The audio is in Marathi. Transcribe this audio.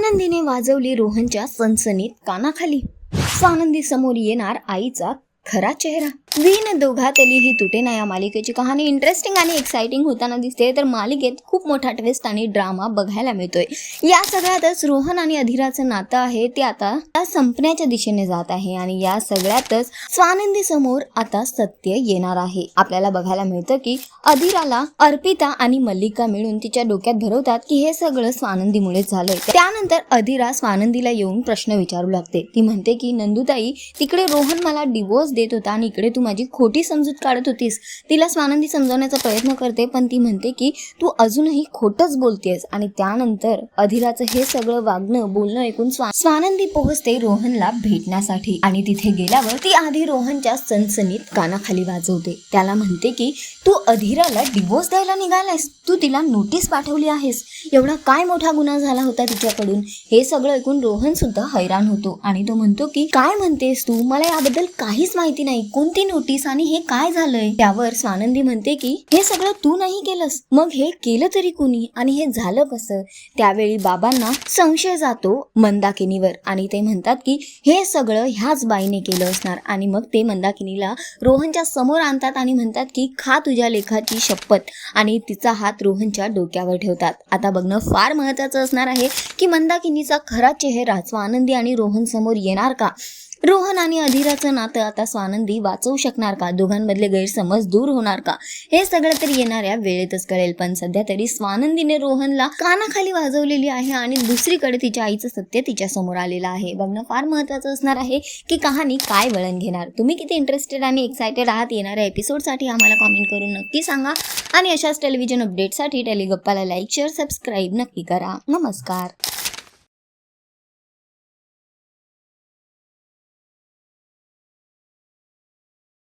स्वानंदीने वाजवली रोहनच्या सनसनीत कानाखाली. स्वानंदी समोर येणार आईचा खरा चेहरा. विन दोघातली ही तुटेना या मालिकेची कहाणी इंटरेस्टिंग आणि एक्साइटिंग होताना दिसते. तर मालिकेत खूप मोठा ट्विस्ट आणि ड्रामा बघायला मिळतोय. या सगळ्यातच रोहन आणि अधिराचं नातं आहे ते आता संपण्याच्या दिशेने जात आहे आणि या सगळ्यातच स्वानंदी समोर आता सत्य येणार आहे. आपल्याला बघायला मिळतं की अधिराला अर्पिता आणि मल्लिका मिळून तिच्या डोक्यात भरवतात की हे सगळं स्वानंदीमुळेच झालंय. त्यानंतर अधिरा स्वानंदीला येऊन प्रश्न विचारू लागते. ती म्हणते की नंदुताई, तिकडे रोहन मला डिवोर्स देत होता आणि इकडे तू माझी खोटी समजूत काढत होतीस. तिला स्वानंदी समजवण्याचा प्रयत्न करते पण ती म्हणते की तू अजूनही खोटच बोलतेस. आणि त्यानंतर अधिराचं हे सगळं वागणं बोलणं ऐकून स्वानंदी पोहोचते रोहनला भेटण्यासाठी आणि तिथे गेल्यावर ती आधी रोहनच्या सनसनीत कानाखाली वाजवते. त्याला म्हणते की तू अधिराला डिवोर्स द्यायला निघालायस, तू तिला नोटीस पाठवली आहेस, एवढा काय मोठा गुन्हा झाला होता तिच्याकडून. हे सगळं ऐकून रोहन सुद्धा हैराण होतो आणि तो म्हणतो की काय म्हणतेस तू, मला याबद्दल काहीच माहिती नाही, कोणती नोटीस आणि हे काय झालंय. त्यावर स्वानंदी म्हणते की हे सगळं तू नाही केलंस, मग हे केलं तरी कुणी आणि हे झालं कसं. त्यावेळी बाबांना संशय जातो मंदाकिनीवर आणि ते म्हणतात की हे सगळं ह्याच बाईने केलं असणार. आणि मग ते मंदाकिनीला रोहनच्या समोर आणतात आणि म्हणतात की खा तुझ्या लेखाची शपथ, आणि तिचा हात रोहनच्या डोक्यावर ठेवतात. आता बघणं फार महत्त्वाचं असणार आहे की मंदाकिनीचा खरा चेहरा स्वानंदी आणि रोहन समोर येणार का. रोहन आणि अधिराचं नातं आता स्वानंदी वाचवू शकणार का, दोघांमधले गैरसमज दूर होणार का, हे सगळं तरी येणाऱ्या वेळेतच कळेल. पण सध्या तरी स्वानंदीने रोहनला कानाखाली वाजवलेली आहे आणि दुसरीकडे तिच्या आईचं सत्य तिच्या समोर आलेलं आहे. बघणं फार महत्त्वाचं असणार आहे की कहाणी काय वळण घेणार. तुम्ही किती इंटरेस्टेड आणि एक्सायटेड आहात येणाऱ्या एपिसोडसाठी आम्हाला कॉमेंट करून नक्की सांगा. आणि अशाच टेलिव्हिजन अपडेटसाठी टेलिगप्पाला लाईक, शेअर, सबस्क्राईब नक्की करा. नमस्कार.